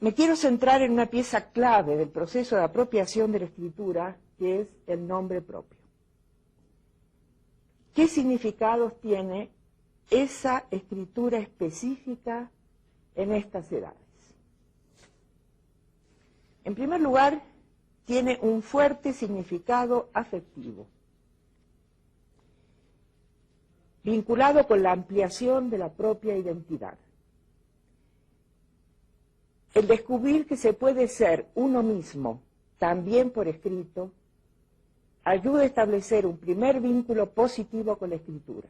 Me quiero centrar en una pieza clave del proceso de apropiación de la escritura, que es el nombre propio. ¿Qué significados tiene esa escritura específica en estas edades? En primer lugar, tiene un fuerte significado afectivo, vinculado con la ampliación de la propia identidad. El descubrir que se puede ser uno mismo, también por escrito, ayuda a establecer un primer vínculo positivo con la escritura.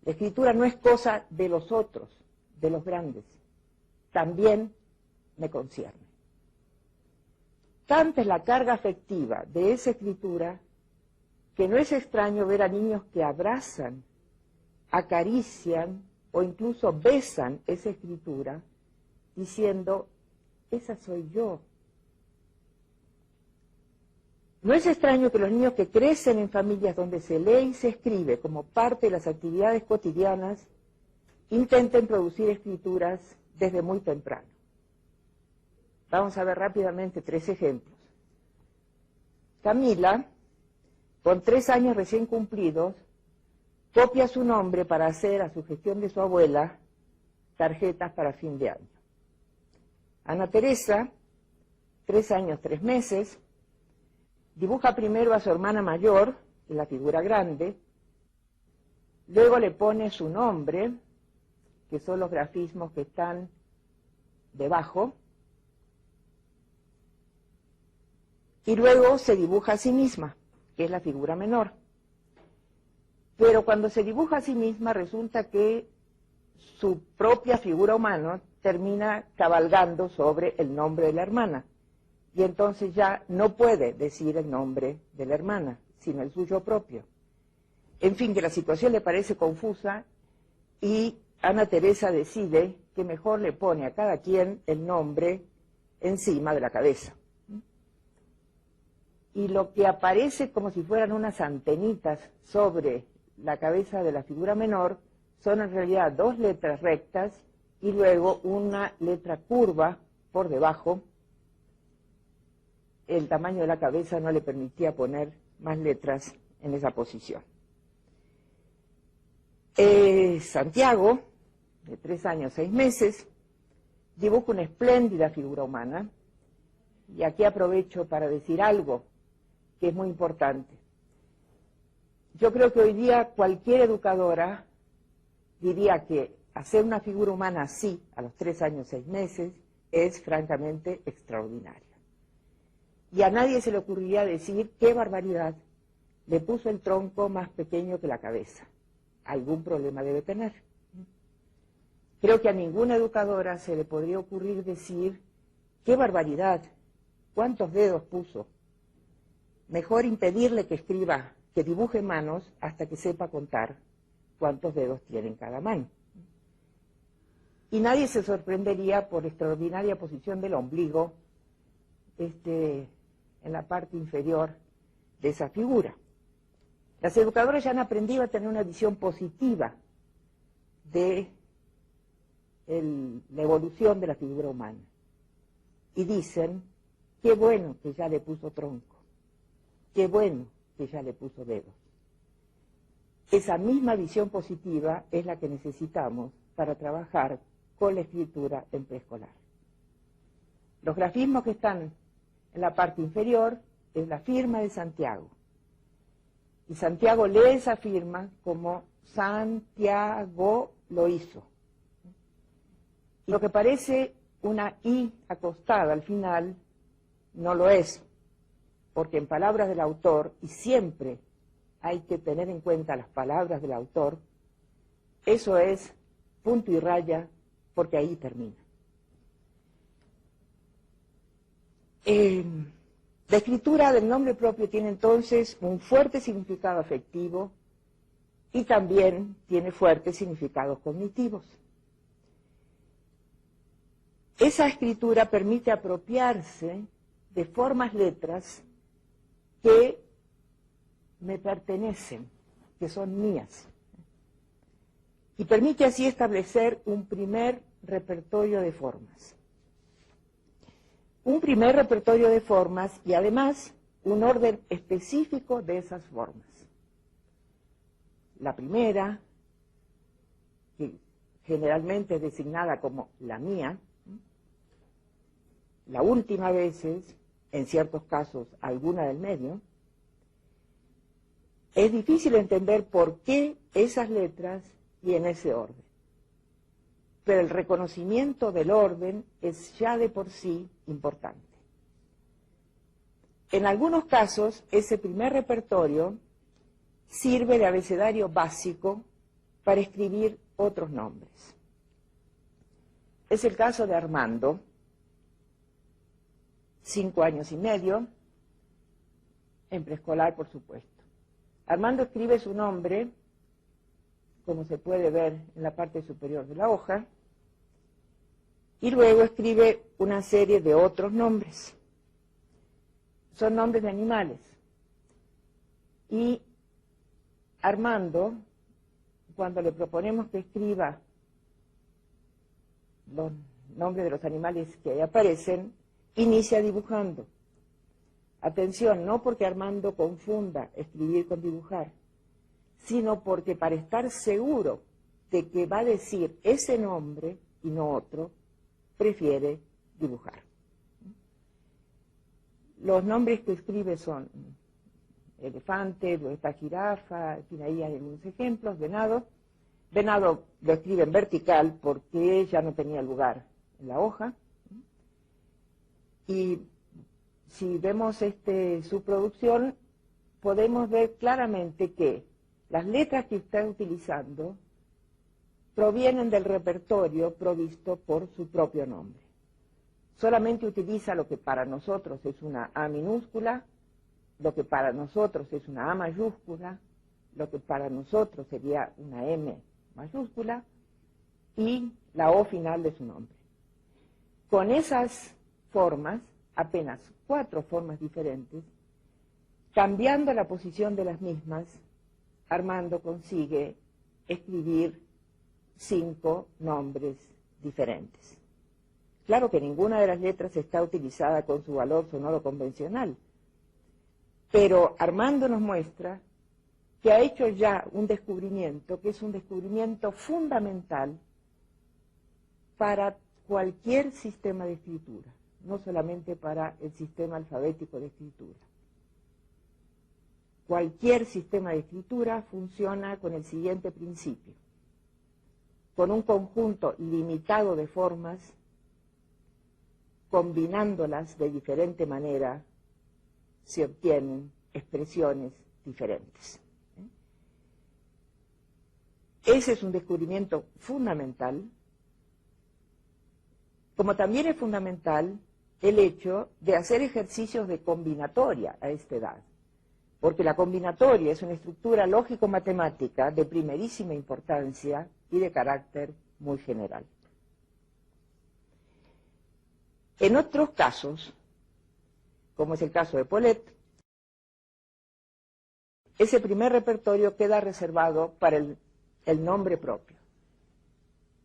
La escritura no es cosa de los otros, de los grandes, también me concierne. Tanta es la carga afectiva de esa escritura que no es extraño ver a niños que abrazan, acarician o incluso besan esa escritura diciendo, esa soy yo. No es extraño que los niños que crecen en familias donde se lee y se escribe como parte de las actividades cotidianas intenten producir escrituras desde muy temprano. Vamos a ver rápidamente 3 ejemplos. Camila, con 3 años recién cumplidos, copia su nombre para hacer, a sugestión de su abuela, tarjetas para fin de año. Ana Teresa, 3 años, 3 meses, dibuja primero a su hermana mayor, en la figura grande, luego le pone su nombre, que son los grafismos que están debajo, y luego se dibuja a sí misma, que es la figura menor. Pero cuando se dibuja a sí misma resulta que su propia figura humana termina cabalgando sobre el nombre de la hermana. Y entonces ya no puede decir el nombre de la hermana, sino el suyo propio. En fin, que la situación le parece confusa y Ana Teresa decide que mejor le pone a cada quien el nombre encima de la cabeza. Y lo que aparece como si fueran unas antenitas sobre la cabeza de la figura menor son en realidad 2 letras rectas y luego una letra curva por debajo. El tamaño de la cabeza no le permitía poner más letras en esa posición. Santiago, de 3 años, 6 meses, dibuja una espléndida figura humana, y aquí aprovecho para decir algo que es muy importante. Yo creo que hoy día cualquier educadora diría que hacer una figura humana así, a los 3 años, 6 meses, es francamente extraordinario. Y a nadie se le ocurriría decir, qué barbaridad, le puso el tronco más pequeño que la cabeza. Algún problema debe tener. Creo que a ninguna educadora se le podría ocurrir decir, qué barbaridad, cuántos dedos puso. Mejor impedirle que escriba, que dibuje manos hasta que sepa contar cuántos dedos tiene en cada mano. Y nadie se sorprendería por la extraordinaria posición del ombligo en la parte inferior de esa figura. Las educadoras ya han aprendido a tener una visión positiva de la evolución de la figura humana. Y dicen, qué bueno que ya le puso tronco, qué bueno que ya le puso dedos. Esa misma visión positiva es la que necesitamos para trabajar con la escritura en preescolar. Los grafismos que están en la parte inferior es la firma de Santiago. Y Santiago lee esa firma como Santiago lo hizo. Y lo que parece una I acostada al final no lo es, porque en palabras del autor, y siempre hay que tener en cuenta las palabras del autor, eso es punto y raya, porque ahí termina. La escritura del nombre propio tiene entonces un fuerte significado afectivo y también tiene fuertes significados cognitivos. Esa escritura permite apropiarse de formas, letras que me pertenecen, que son mías, y permite así establecer un primer repertorio de formas. un primer repertorio de formas y además un orden específico de esas formas. La primera, que generalmente es designada como la mía, la última a veces, en ciertos casos alguna del medio. Es difícil entender por qué esas letras y en ese orden. Pero el reconocimiento del orden es ya de por sí importante. En algunos casos, ese primer repertorio sirve de abecedario básico para escribir otros nombres. Es el caso de Armando, 5 años y medio, en preescolar, por supuesto. Armando escribe su nombre, como se puede ver en la parte superior de la hoja, y luego escribe una serie de otros nombres. Son nombres de animales. Y Armando, cuando le proponemos que escriba los nombres de los animales que ahí aparecen, inicia dibujando. Atención, no porque Armando confunda escribir con dibujar, sino porque para estar seguro de que va a decir ese nombre y no otro, prefiere dibujar. Los nombres que escribe son elefante, luego está jirafa, en fin, ahí hay algunos ejemplos, venado. Venado lo escribe en vertical porque ya no tenía lugar en la hoja. Y si vemos su producción, podemos ver claramente que las letras que está utilizando provienen del repertorio provisto por su propio nombre. Solamente utiliza lo que para nosotros es una A minúscula, lo que para nosotros es una A mayúscula, lo que para nosotros sería una M mayúscula y la O final de su nombre. Con esas formas, apenas 4 formas diferentes, cambiando la posición de las mismas, Armando consigue escribir 5 nombres diferentes. Claro que ninguna de las letras está utilizada con su valor sonoro convencional, pero Armando nos muestra que ha hecho ya un descubrimiento, que es un descubrimiento fundamental para cualquier sistema de escritura, no solamente para el sistema alfabético de escritura. Cualquier sistema de escritura funciona con el siguiente principio: con un conjunto limitado de formas, combinándolas de diferente manera, se obtienen expresiones diferentes. Ese es un descubrimiento fundamental, como también es fundamental el hecho de hacer ejercicios de combinatoria a esta edad, porque la combinatoria es una estructura lógico-matemática de primerísima importancia y de carácter muy general. En otros casos, como es el caso de Paulette, ese primer repertorio queda reservado para el nombre propio.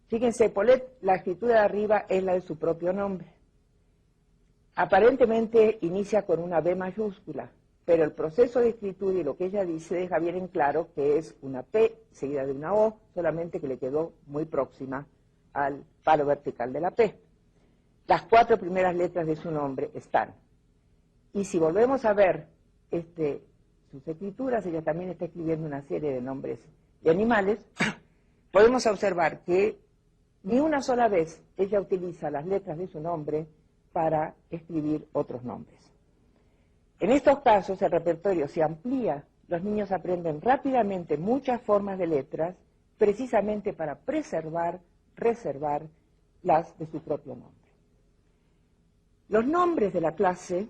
Fíjense, Paulette, la escritura de arriba es la de su propio nombre. Aparentemente inicia con una B mayúscula, pero el proceso de escritura y lo que ella dice deja bien en claro que es una P seguida de una O, solamente que le quedó muy próxima al palo vertical de la P. Las 4 primeras letras de su nombre están. Y si volvemos a ver sus escrituras, ella también está escribiendo una serie de nombres de animales, podemos observar que ni una sola vez ella utiliza las letras de su nombre para escribir otros nombres. En estos casos el repertorio se amplía, los niños aprenden rápidamente muchas formas de letras, precisamente para preservar, reservar las de su propio nombre. Los nombres de la clase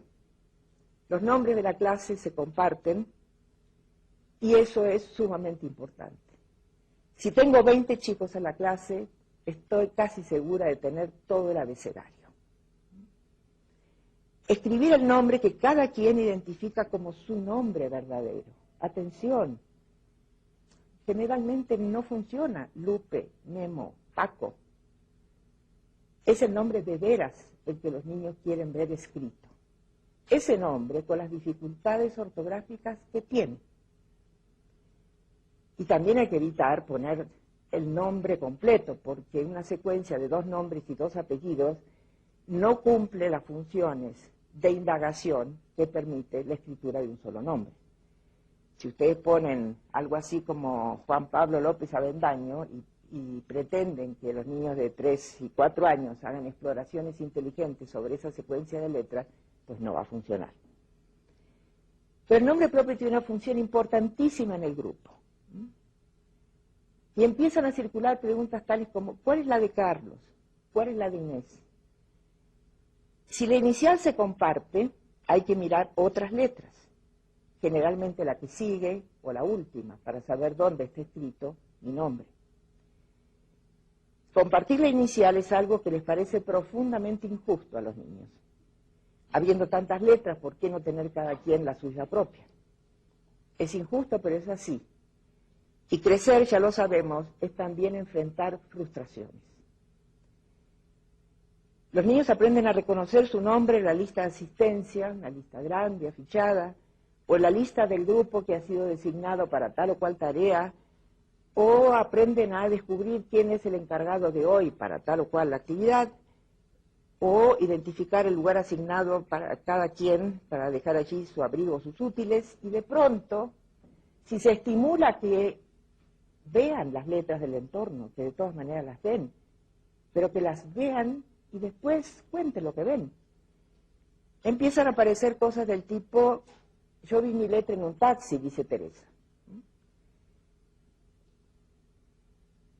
se comparten y eso es sumamente importante. Si tengo 20 chicos en la clase, estoy casi segura de tener todo el abecedario. Escribir el nombre que cada quien identifica como su nombre verdadero. Atención, generalmente no funciona Lupe, Memo, Paco. Es el nombre de veras el que los niños quieren ver escrito. Ese nombre con las dificultades ortográficas que tiene. Y también hay que evitar poner el nombre completo, porque una secuencia de 2 nombres y 2 apellidos no cumple las funciones de indagación que permite la escritura de un solo nombre. Si ustedes ponen algo así como Juan Pablo López Avendaño y pretenden que los niños de 3 y 4 años hagan exploraciones inteligentes sobre esa secuencia de letras, pues no va a funcionar. Pero el nombre propio tiene una función importantísima en el grupo. Y empiezan a circular preguntas tales como, ¿cuál es la de Carlos? ¿Cuál es la de Inés? Si la inicial se comparte, hay que mirar otras letras, generalmente la que sigue o la última, para saber dónde está escrito mi nombre. Compartir la inicial es algo que les parece profundamente injusto a los niños. Habiendo tantas letras, ¿por qué no tener cada quien la suya propia? Es injusto, pero es así. Y crecer, ya lo sabemos, es también enfrentar frustraciones. Los niños aprenden a reconocer su nombre en la lista de asistencia, una lista grande, afichada, o en la lista del grupo que ha sido designado para tal o cual tarea, o aprenden a descubrir quién es el encargado de hoy para tal o cual actividad, o identificar el lugar asignado para cada quien, para dejar allí su abrigo o sus útiles, y de pronto, si se estimula que vean las letras del entorno, que de todas maneras las ven, pero que las vean y después cuenten lo que ven. Empiezan a aparecer cosas del tipo, yo vi mi letra en un taxi, dice Teresa.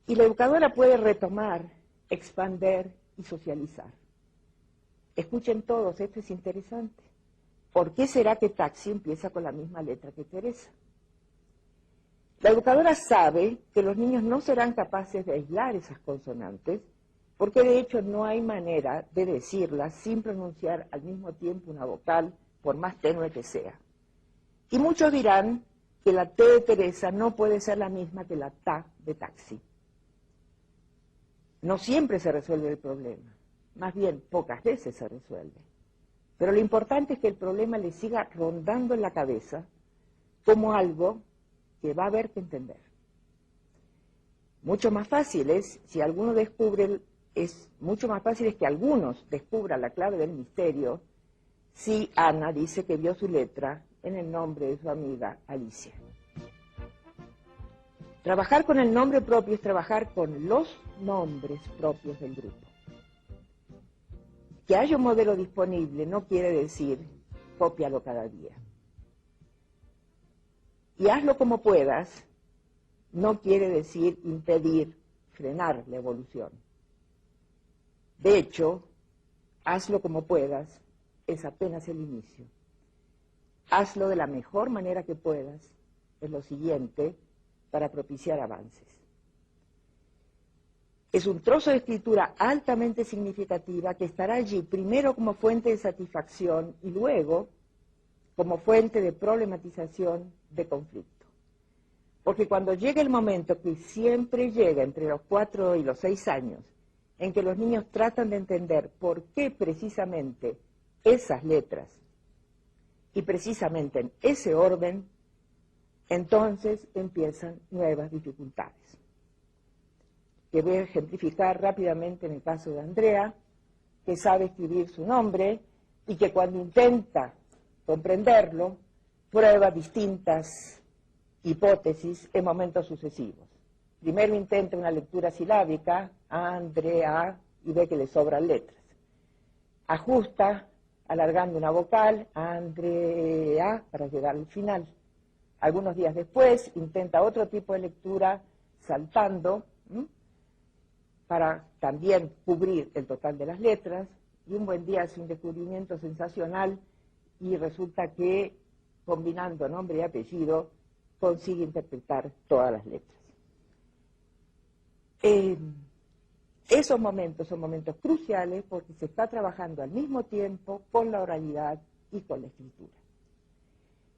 Y la educadora puede retomar, expander y socializar. Escuchen todos, esto es interesante. ¿Por qué será que taxi empieza con la misma letra que Teresa? La educadora sabe que los niños no serán capaces de aislar esas consonantes, porque de hecho no hay manera de decirlas sin pronunciar al mismo tiempo una vocal, por más tenue que sea. Y muchos dirán que la T de Teresa no puede ser la misma que la TA de taxi. No siempre se resuelve el problema, más bien pocas veces se resuelve. Pero lo importante es que el problema le siga rondando en la cabeza como algo que va a haber que entender. Mucho más fácil es, si alguno descubre, mucho más fácil es que algunos descubran la clave del misterio si Ana dice que vio su letra en el nombre de su amiga Alicia. Trabajar con el nombre propio es trabajar con los nombres propios del grupo. Que haya un modelo disponible no quiere decir cópialo cada día. Y hazlo como puedas no quiere decir impedir, frenar la evolución. De hecho, hazlo como puedas es apenas el inicio. Hazlo de la mejor manera que puedas, es lo siguiente, para propiciar avances. Es un trozo de escritura altamente significativa que estará allí primero como fuente de satisfacción y luego como fuente de problematización de conflicto. Porque cuando llegue el momento, que siempre llega entre los 4 y los 6 años, en que los niños tratan de entender por qué precisamente esas letras y precisamente en ese orden, entonces empiezan nuevas dificultades. Que voy a ejemplificar rápidamente en el caso de Andrea, que sabe escribir su nombre y que cuando intenta comprenderlo, prueba distintas hipótesis en momentos sucesivos. Primero intenta una lectura silábica, Andrea, y ve que le sobran letras. Ajusta, alargando una vocal, Andrea, para llegar al final. Algunos días después intenta otro tipo de lectura, saltando, para también cubrir el total de las letras, y un buen día hace un descubrimiento sensacional y resulta que, combinando nombre y apellido, consigue interpretar todas las letras. Esos momentos son momentos cruciales porque se está trabajando al mismo tiempo con la oralidad y con la escritura.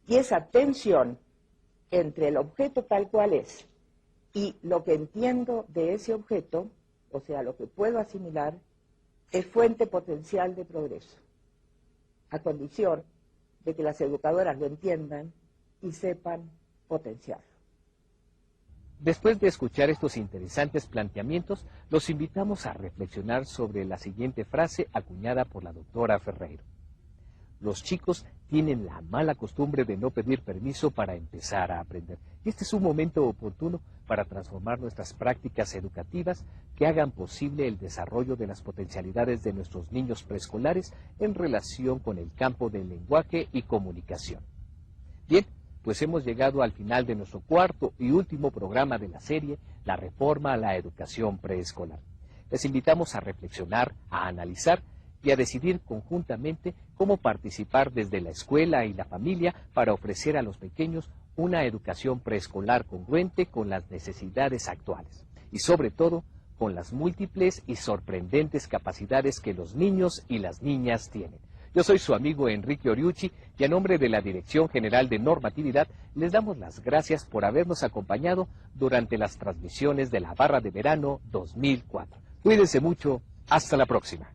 Y esa tensión entre el objeto tal cual es y lo que entiendo de ese objeto, o sea, lo que puedo asimilar, es fuente potencial de progreso, a condición de que las educadoras lo entiendan y sepan potenciarlo. Después de escuchar estos interesantes planteamientos, los invitamos a reflexionar sobre la siguiente frase acuñada por la doctora Ferreiro. Los chicos tienen la mala costumbre de no pedir permiso para empezar a aprender. Este es un momento oportuno para transformar nuestras prácticas educativas que hagan posible el desarrollo de las potencialidades de nuestros niños preescolares en relación con el campo del lenguaje y comunicación. Bien, pues hemos llegado al final de nuestro cuarto y último programa de la serie, La Reforma a la Educación Preescolar. Les invitamos a reflexionar, a analizar y a decidir conjuntamente cómo participar desde la escuela y la familia para ofrecer a los pequeños una educación preescolar congruente con las necesidades actuales y sobre todo con las múltiples y sorprendentes capacidades que los niños y las niñas tienen. Yo soy su amigo Enrique Oriuchi y a nombre de la Dirección General de Normatividad les damos las gracias por habernos acompañado durante las transmisiones de la Barra de Verano 2004. Cuídense mucho, hasta la próxima.